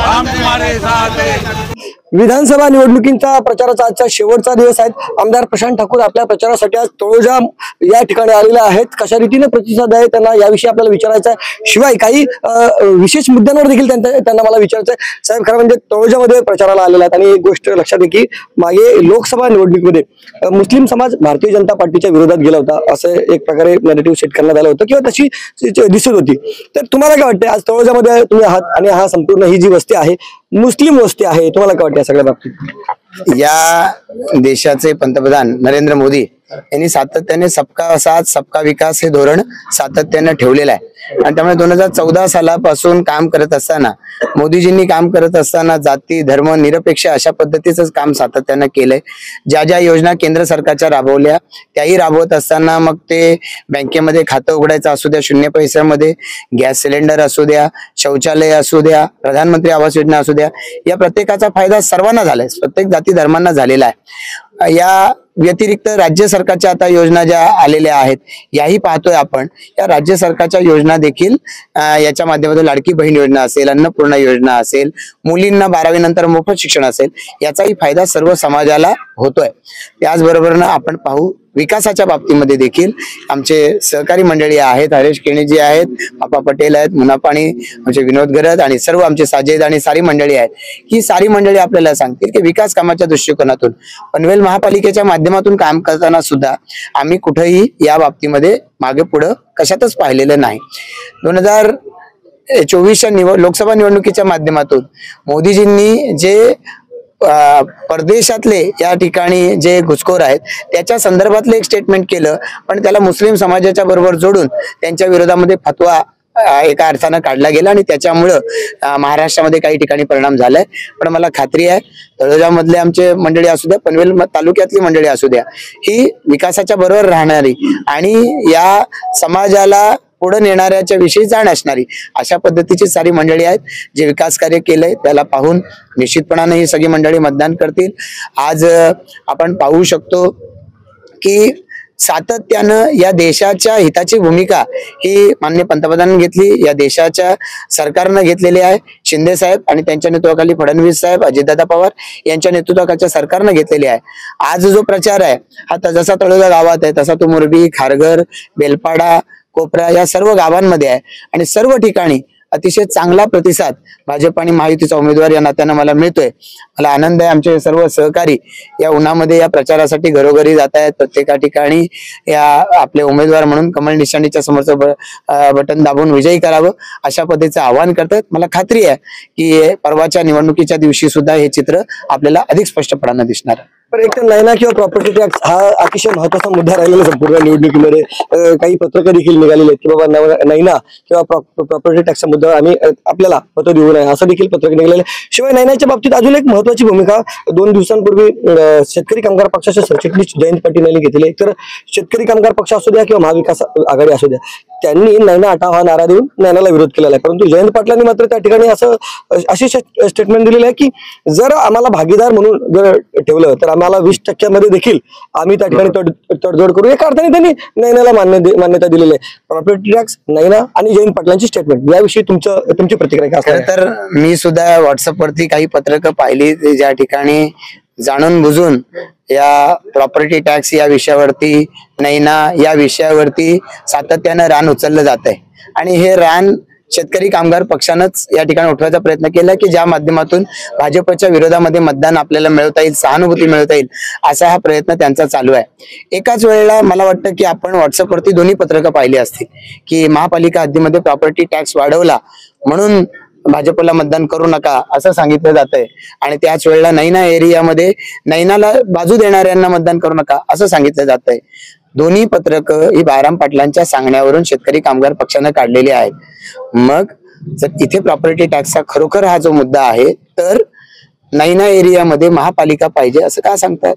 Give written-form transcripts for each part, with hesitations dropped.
हम तुम्हारे साथ हैं। विधानसभा निवडणुकींचा प्रचाराचा आजचा शेवटचा दिवस आहे। आमदार प्रशांत ठाकूर आपल्या प्रचारासाठी आज तळोजा या ठिकाणी आलेले आहेत। कशा रीतीने प्रतिसाद आहे त्यांना याविषयी आपल्याला विचारायचं आहे। शिवाय काही विशेष मुद्द्यांवर देखील त्यांना मला विचारायचं आहे। साहेब, खरं म्हणजे तळोजामध्ये प्रचाराला आलेला आहेत आणि एक गोष्ट लक्षात आहे की मागे लोकसभा निवडणुकीमध्ये मुस्लिम समाज भारतीय जनता पार्टीच्या विरोधात गेला होता, असं एक प्रकारे नॅरेटिव्ह सेट करण्यात आलं होतं किंवा तशी दिसत होती। तर तुम्हाला काय वाटतं, आज तळोजामध्ये तुम्ही आहात आणि हा संपूर्ण ही जी वस्ती आहे मुस्लिम वस्ती आहे, तुम्हाला काय वाटतं या सगळ्या बाबतीत? या देशाचे पंतप्रधान नरेंद्र मोदी यांनी सातत्याने सबका साथ सबका विकास हे धोरण सातत्याने ठेवलेलं आहे आणि त्यामुळे 2014 सालापासून काम करत असताना मोदीजींनी काम करत असताना जाती धर्म निरपेक्ष अशा पद्धतीचं काम सातत्याने केलंय। ज्या ज्या योजना केंद्र सरकारच्या राबवल्या त्याही राबवत असताना मग ते बँकेमध्ये खातं उघडायचं असू द्या, 0 पैशामध्ये गॅस सिलेंडर असू द्या, शौचालय असू द्या, प्रधानमंत्री आवास योजना असू द्या, या प्रत्येकाचा फायदा सर्वांना झालाय, प्रत्येक जाती धर्मांना झालेला आहे। या व्यतिरिक्त राज्य सरकारच्या आता योजना ज्या आलेल्या आहेत याही पाहतोय आपण। या राज्य सरकारच्या योजना देखील याच्या माध्यमातून लाडकी बहीण योजना असेल, अन्नपूर्णा योजना असेल, मुलींना 12वी नंतर मोफत शिक्षण असेल, याचाही फायदा सर्व समाजाला होतोय। त्याचबरोबर आपण पाहू विकासाच्या बाबतीमध्ये देखील आमचे सहकारी मंडळी आहेत, हरेश केणीजी आहेत, बापा पटेल आहेत, मुन्ना पाणी, आमचे विनोद गरज आणि सर्व आमचे साजेद आणि सारी मंडळी आहेत। ही सारी मंडळी आपल्याला सांगतील की विकास कामाच्या दृष्टिकोनातून पनवेल महापालिकेच्या माध्यमातून काम करताना सुद्धा आम्ही कुठेही या बाबतीमध्ये मागे पुढे कशातच पाहिलेलं नाही। 2024च्या लोकसभा निवडणुकीच्या माध्यमातून मोदीजींनी जे परदेशातले या ठिकाणी जे घुसखोर आहेत त्याच्या संदर्भातले एक स्टेटमेंट केलं, पण त्याला मुस्लिम समाजाच्या बरोबर जोडून त्यांच्या विरोधामध्ये फतवा एका अर्थानं काढला गेला आणि त्याच्यामुळं महाराष्ट्रामध्ये काही ठिकाणी परिणाम झालाय। पण मला खात्री आहे तळोजामधले आमचे मंडळी असू द्या, पनवेल तालुक्यातली मंडळी असू द्या, ही विकासाच्या बरोबर राहणारी आणि या समाजाला पुढे नेणाऱ्याच्या विषयी जाण असणारी अशा पद्धतीची सारी मंडळी आहेत। जे विकास कार्य केलंय त्याला पाहून निश्चितपणाने ही सगळी मंडळी मतदान करतील। आज आपण पाहू शकतो की सातत्यानं या देशाच्या हिताची भूमिका ही माननीय पंतप्रधानांनी घेतली, या देशाच्या सरकारनं घेतलेली आहे। शिंदे साहेब आणि त्यांच्या नेतृत्वाखाली फडणवीस साहेब, अजितदादा पवार यांच्या नेतृत्वाखालच्या सरकारनं घेतलेली आहे। आज जो प्रचार आहे हा जसा तळोजा गावात आहे तसा तो मोरबी, खारघर, बेलपाडा, कोपरा या सर्व गावांमध्ये आहे आणि सर्व ठिकाणी अतिशय चांगला प्रतिसाद भाजप आणि महायुतीचा उमेदवार या नात्यानं मला मिळतोय। मला आनंद आहे। आमचे सर्व सहकारी या उन्हामध्ये या प्रचारासाठी घरोघरी जात आहेत, प्रत्येका ठिकाणी या आपले उमेदवार म्हणून कमल निशाणीच्या समोरचं बटन दाबून विजयी करावं अशा पद्धतीचं आवाहन करतात। मला खात्री आहे की परवाच्या निवडणुकीच्या दिवशी सुद्धा हे चित्र आपल्याला अधिक स्पष्टपणाने दिसणार आहे। पण एक तर नैना किंवा प्रॉपर्टी टॅक्स हा अतिशय महत्वाचा मुद्दा राहिलेला संपूर्ण निवडणुकीमध्ये। काही पत्रकं देखील निघालेली आहेत की बाबा नैना किंवा प्रॉपर्टी टॅक्सचा मुद्दा आम्ही आपल्याला मतं देऊ नये असं देखील पत्रक निघालेले। शिवाय नैनाच्या बाबतीत अजून एक महत्वाची भूमिका 2 दिवसांपूर्वी शेतकरी कामगार पक्षाचे सरचिटणीस जयंत पाटील यांनी घेतली। तर शेतकरी कामगार पक्ष असू द्या किंवा महाविकास आघाडी असू द्या, त्यांनी नैना हटाव हा नारा देऊन नैनाला विरोध केलेला आहे। परंतु जयंत पाटलांनी मात्र त्या ठिकाणी अशी स्टेटमेंट दिलेली आहे की जर आम्हाला भागीदार म्हणून जर ठेवलं तर आम्हाला 20% देखील आम्ही त्या ठिकाणी तडजोड करू। एका अर्थाने त्यांनी नैनाला मान्यता दिलेली आहे। प्रॉपर्टी टॅक्स, नैना आणि जयंत पाटलांची स्टेटमेंट याविषयी तुमची प्रतिक्रिया काय? तर मी सुद्धा व्हॉट्सअपवरती काही पत्रकं पाहिली ज्या ठिकाणी जाणून बुजून या प्रॉपर्टी टॅक्स या विषयावरती, नैना या विषयावरती सातत्यानं रान उचललं जात आहे आणि हे रान शेतकरी कामगार पक्षानंच या ठिकाणी उठवायचा प्रयत्न केला की ज्या माध्यमातून भाजपच्या विरोधामध्ये मतदान आपल्याला मिळवता येईल, सहानुभूती मिळवता येईल असा हा प्रयत्न त्यांचा चालू आहे। एकाच वेळेला मला वाटतं की आपण व्हॉट्सअपवरती दोन्ही पत्रकं पाहिली असतील की महापालिका हद्दीमध्ये प्रॉपर्टी टॅक्स वाढवला म्हणून भाजपला मतदान करू नका असं सांगितलं जातंय आणि त्याच वेळेला नैना एरियामध्ये नैनाला बाजू देणाऱ्यांना मतदान करू नका असं सांगितलं जातंय। दोन्ही पत्रक ही बाळाराम पाटलांच्या सांगण्यावरून शेतकरी कामगार पक्षाने काढलेली आहेत। मग जर इथे प्रॉपर्टी टॅक्सचा खरोखर हा जो मुद्दा आहे तर नैना एरियामध्ये महापालिका पाहिजे असं का सांगतात?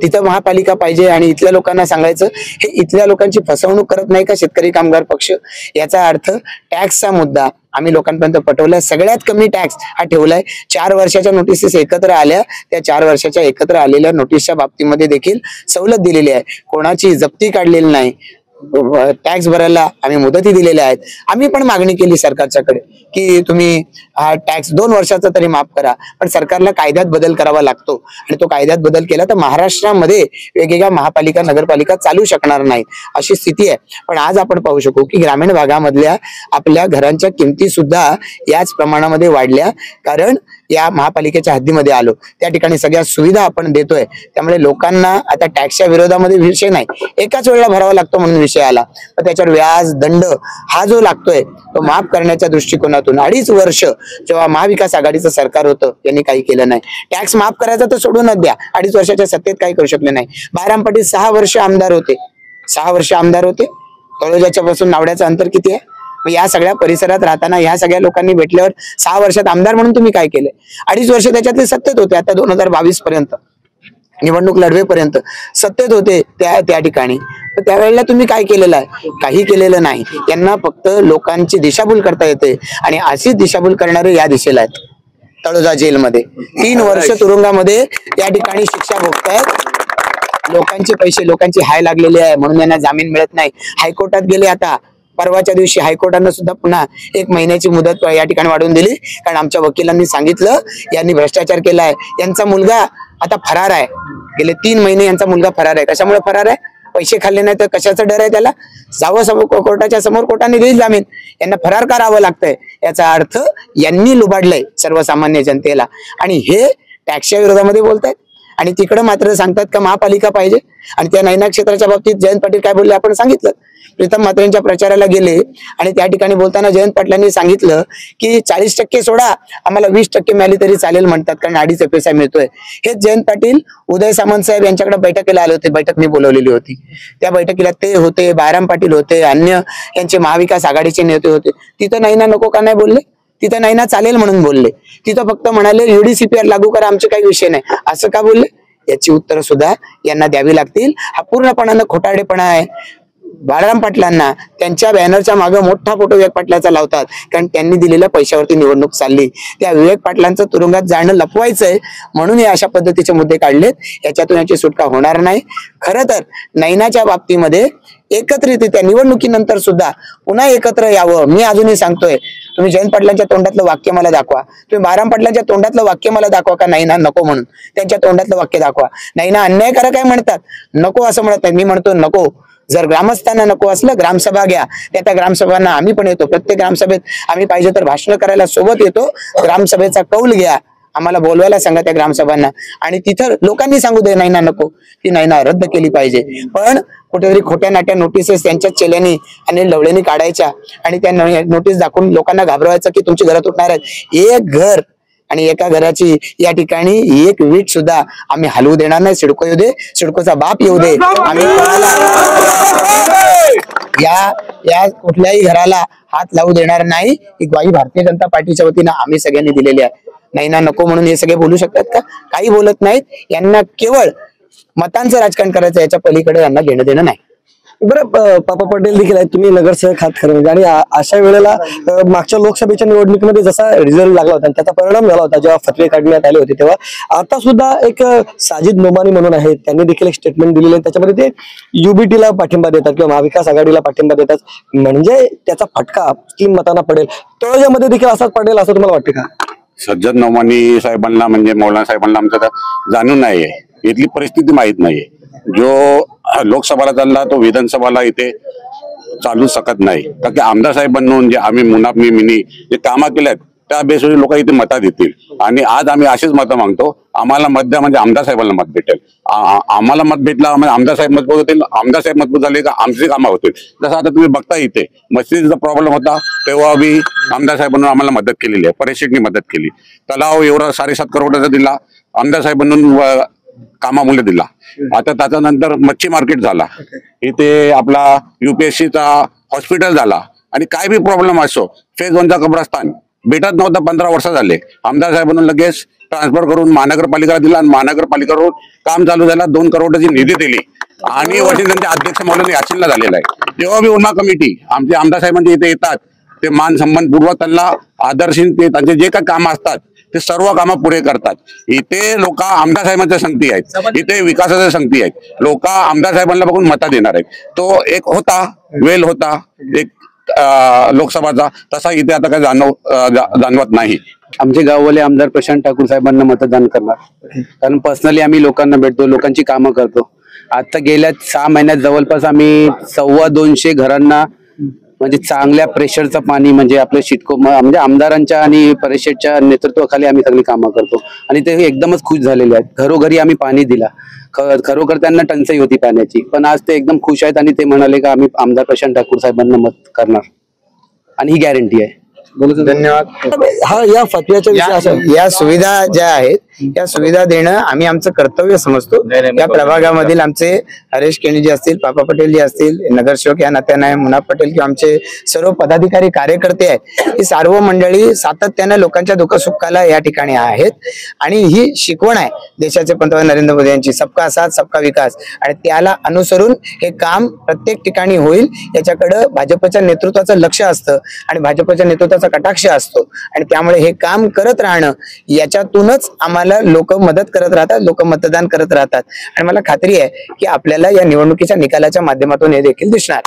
तिथं महापालिका पाहिजे आणि इथल्या लोकांना सांगायचं हे इथल्या लोकांची फसवणूक करत नाही का शेतकरी कामगार पक्ष? याचा अर्थ टॅक्सचा मुद्दा आम्ही लोकांपर्यंत पटवलाय। सगळ्यात कमी टॅक्स हा ठेवलाय। 4 वर्षाच्या नोटिसेस एकत्र आल्या, त्या 4 वर्षाच्या एकत्र आलेल्या नोटीसच्या बाबतीमध्ये देखील सवलत दिलेली आहे। कोणाची जप्ती काढलेली नाही, टॅक्स भरायला आम्ही मुदती दिलेल्या आहेत. आम्ही पण मागणी केली सरकारच्याकडे की तुम्ही हा टॅक्स 2 वर्षाचा तरी माफ करा, पण सरकारला कायद्यात बदल करावा लागतो आणि तो कायद्यात बदल केला तर महाराष्ट्रामध्ये वेगवेगळ्या महापालिका नगरपालिका चालू शकणार नाही अशी स्थिती आहे. पण आज आपण पाहू शकू की ग्रामीण भागामधल्या आपल्या घरांच्या किमती सुद्धा याच प्रमाणामध्ये वाढल्या, कारण या महापालिकेच्या हद्दीमध्ये आलो, त्या ठिकाणी सगळ्या सुविधा आपण देतोय. त्यामुळे लोकांना आता टॅक्सच्या विरोधामध्ये विषय नाही, एकाच वेळेला भरावा लागतो म्हणून विषय आला, पण त्याच्यावर व्याज दंड हा जो लागतोय तो माफ करण्याच्या दृष्टिकोनातून 2.5 वर्ष जेव्हा महाविकास आघाडीचं सरकार होतं यांनी काही केलं नाही. टॅक्स माफ करायचा तर सोडूनच द्या, 2.5 वर्षाच्या सत्तेत काही करू शकले नाही. बायराम पाटील 6 वर्ष आमदार होते, 6 वर्ष आमदार होते. तळोजाच्या पासून नावड्याचं अंतर किती आहे? या सगळ्या परिसरात राहताना ह्या सगळ्या लोकांनी भेटल्यावर 6 वर्षात आमदार म्हणून तुम्ही काय केलंय? 2.5 वर्ष त्याच्यातले सत्तेत होते. आता 2022 पर्यंत निवडणूक लढवेपर्यंत सत्तेत होते त्या ठिकाणी. तर त्यावेळेला तुम्ही काय केलेलं आहे? काही केलेलं नाही. यांना फक्त लोकांची दिशाभूल करता येते आणि अशीच दिशाभूल करणारे या दिशेला आहेत. तळोजा जेलमध्ये 3 वर्ष तुरुंगामध्ये या ठिकाणी शिक्षा भोगतायत. लोकांचे पैसे, लोकांची हाय लागलेली आहे म्हणून यांना जामीन मिळत नाही. हायकोर्टात गेले, आता परवाच्या दिवशी हायकोर्टानं सुद्धा पुन्हा 1 महिन्याची मुदत या ठिकाणी वाढवून दिली, कारण आमच्या वकिलांनी सांगितलं यांनी भ्रष्टाचार केलाय. यांचा मुलगा आता फरार आहे, गेले 3 महिने यांचा मुलगा फरार आहे. कशामुळे फरार आहे? पैसे खाल्ले नाही तर कशाचा डर आहे त्याला? जावं कोर्टाच्या समोर, कोर्टाने देईल जामीन. यांना फरार करावं लागतंय. याचा अर्थ यांनी लुबाडलंय सर्वसामान्य जनतेला आणि हे टॅक्सच्या विरोधामध्ये बोलतायत. आणि तिकडे मात्र सांगतात का महापालिका पाहिजे. आणि त्या नैना क्षेत्राच्या बाबतीत जयंत पाटील काय बोलले आपण सांगितलं. प्रीतम म्हात्रेंच्या प्रचाराला गेले आणि त्या ठिकाणी बोलताना जयंत पाटलांनी सांगितलं की 40% सोडा, आम्हाला 20% मिळाली तरी चालेल म्हणतात, कारण 2.5 पैसा मिळतोय. हेच जयंत पाटील उदय सामंत साहेब यांच्याकडे बैठकीला आले होते, बैठक मी बोलवलेली होती. त्या बैठकीला ते होते, बायराम पाटील होते, अन्य यांचे महाविकास आघाडीचे नेते होते. तिथं नैना नको का नाही बोलले? तिथं नैना चालेल म्हणून बोलले. तिथं फक्त म्हणाले UDCPR लागू करा, आमचे काही विषय नाही, असं का बोलले? याची उत्तर सुद्धा यांना द्यावी लागतील. हा पूर्णपणानं खोटारडेपणा आहे. बाळाराम पाटलांना त्यांच्या बॅनरच्या मागे मोठा फोटो विवेक पाटलाचा लावतात, कारण त्यांनी दिलेल्या पैशावरती निवडणूक चालली. त्या विवेक पाटलांचं तुरुंगात जाणं लपवायचंय म्हणून हे अशा पद्धतीचे मुद्दे काढलेत. याच्यातून याची सुटका होणार नाही. खरं तर नैनाच्या बाबतीमध्ये एकत्रितरित्या निवडणुकीनंतर सुद्धा पुन्हा एकत्र यावं. मी अजूनही सांगतोय, तुम्ही जयंत पाटलांच्या तोंडातलं वाक्य मला दाखवा, तुम्ही बाळाराम पाटलांच्या तोंडातलं वाक्य मला दाखवा का नैना नको म्हणून त्यांच्या तोंडातलं वाक्य दाखवा. नैना अन्यायकारक आहे म्हणतात, नको असं म्हणत नाही. मी म्हणतो नको. जर ग्रामस्थांना नको असलं, ग्रामसभा घ्या. त्या ग्रामसभांना आम्ही पण येतो. प्रत्येक ग्रामसभेत आम्ही पाहिजे तर भाषण करायला सोबत येतो. ग्रामसभेचा कौल घ्या, आम्हाला बोलवायला सांगा त्या ग्रामसभांना आणि तिथं लोकांनी सांगू दे नैना नको, ती नैना रद्द केली पाहिजे. पण कुठेतरी खोट्या नाट्या नोटिसेस त्यांच्या चेल्यानी आणि लवळ्यांनी काढायच्या आणि त्या नोटीस दाखवून लोकांना घाबरवायचं की तुमची घरं तुटणार आहेत. एक घर आणि एका घराची या ठिकाणी 1 वीट सुद्धा आम्ही हलवू देणार नाही. सिडको येऊ दे, सिडकोचा बाप येऊ दे, आम्ही या कुठल्याही घराला हात लावू देणार नाही. ही ग्वाही भारतीय जनता पार्टीच्या वतीनं आम्ही सगळ्यांनी दिलेली आहे. नैना नको म्हणून हे सगळे बोलू शकतात का? काही बोलत नाहीत. यांना केवळ मतांचं राजकारण करायचं, याच्या पलीकडे यांना घेणं देणं नाही. बरं, पापा पटेल देखील आहेत, तुम्ही नगरसेवक आहात खरं म्हणजे, आणि अशा वेळेला मागच्या लोकसभेच्या निवडणुकीमध्ये जसा रिझल्ट लागला होता त्याचा परिणाम झाला होता, जेव्हा फतवे काढण्यात आले होते, तेव्हा आता सुद्धा एक साजिद नोमानी म्हणून आहेत, त्यांनी देखील एक स्टेटमेंट दिलेले आहे. त्याच्यामध्ये ते UBTला पाठिंबा देतात किंवा महाविकास आघाडीला पाठिंबा देतात, म्हणजे त्याचा फटका 3 मतांना पडेल. तळोजामध्ये देखील असाच पडेल असं तुम्हाला वाटतं का? सज्जद नोमानी साहेबांना म्हणजे मौलाना साहेबांना आमचं जाणून नाहीये, इथली परिस्थिती माहित नाहीये. जो लोकसभाला चालला तो विधानसभाला इथे चालू शकत नाही, कारण की आमदार साहेबांना जे आम्ही मुनाफी मिनी जे कामं केल्यात त्या बेसवर लोक इथे मतं देतील. आणि आज आम्ही अशीच मतं मागतो, आम्हाला मत द्या म्हणजे आमदार साहेबांना मत भेटेल. आम्हाला मत भेटला म्हणजे आमदार साहेब मजबूत होतील, आमदार साहेब मजबूत झाले का आमची कामं होतील. जसं आता तुम्ही बघता इथे मस्जिदचा प्रॉब्लेम होता, तेव्हा बी आमदार साहेबांनी आम्हाला मदत केलेली आहे, परेशेटनी मदत केली. तलाव एवढा 7.5 करोडाचा दिला, आमदार साहेबांनी कामामुळे दिला. आता त्याच्यानंतर मच्छी मार्केट झाला, इथे आपला UPSCचा हॉस्पिटल झाला. आणि काय बी प्रॉब्लेम असो, फेज 1चा कब्रस्तान भेटत नव्हता, 15 वर्ष झाले. आमदार साहेबांनी लगेच ट्रान्सफर करून महानगरपालिका दिला आणि महानगरपालिकेवरून काम चालू झाला. 2 करोडाची निधी दिली आणि वॉशिंग्टनचे अध्यक्ष मौलाना यासिनला झालेला आहे. जेव्हा बी उन्हा कमिटी आमचे आमदार साहेबांचे इथे येतात, ते मान सन्मान पूर्वक त्यांना आदर्शीन ते त्यांचे जे काही कामं असतात ते सर्व कामं पुढे करतात. इथे लोक आमदार साहेबांच्या संगती आहेत, इथे विकासाच्या संगती आहेत. लोक आमदार साहेबांना बघून मतं देणार आहेत. तो एक होता वेल होता एक लोकसभाचा, तसा इथे आता काही जाणवत नाही. आमचे गाववाले आमदार प्रशांत ठाकूर साहेबांना मतदान करणार, कारण पर्सनली आम्ही लोकांना भेटतो, लोकांची कामं करतो. आता गेल्या 6 महिन्यात जवळपास आम्ही 225 घरांना म्हणजे चांगल्या प्रेशरचं पाणी म्हणजे आपलं शिटको म्हणजे आमदारांच्या आणि परिषदच्या नेतृत्वाखाली आम्ही सगळी कामं करतो आणि ते एकदमच खुश झालेले आहेत. घरोघरी आम्ही पाणी दिला. खरोखर त्यांना टंचाई होती पाण्याची, पण आज ते एकदम खुश आहेत आणि ते म्हणाले का आम्ही आमदार प्रशांत ठाकूर साहेबांना मत करणार आणि ही गॅरंटी आहे. धन्यवाद. हा या फतव्याच्या विषयी असं या सुविधा ज्या आहेत या सुविधा देणं आम्ही आमचं कर्तव्य समजतो. या प्रभागामधील आमचे हरेश केणीजी असतील, पापा पटेल जी असतील, नगरसेवक या नात्याने मुना पटेल किंवा आमचे सर्व पदाधिकारी कार्यकर्ते आहेत, ही सर्व मंडळी सातत्याने लोकांच्या दुःखसुखाला या ठिकाणी आहेत आणि ही शिकवण आहे देशाचे पंतप्रधान नरेंद्र मोदी यांची, सबका साथ सबका विकास, आणि त्याला अनुसरून हे काम प्रत्येक ठिकाणी होईल याच्याकडे भाजपच्या नेतृत्वाचं लक्ष असतं आणि भाजपच्या नेतृत्वाचा कटाक्ष असतो आणि त्यामुळे हे काम करत राहणं याच्यातूनच आम्हाला लोक मदत करत राहतात, लोक मतदान करत राहतात आणि मला खात्री आहे की आपल्याला या निवडणुकीच्या निकालाच्या माध्यमातून हे देखील दिसणार.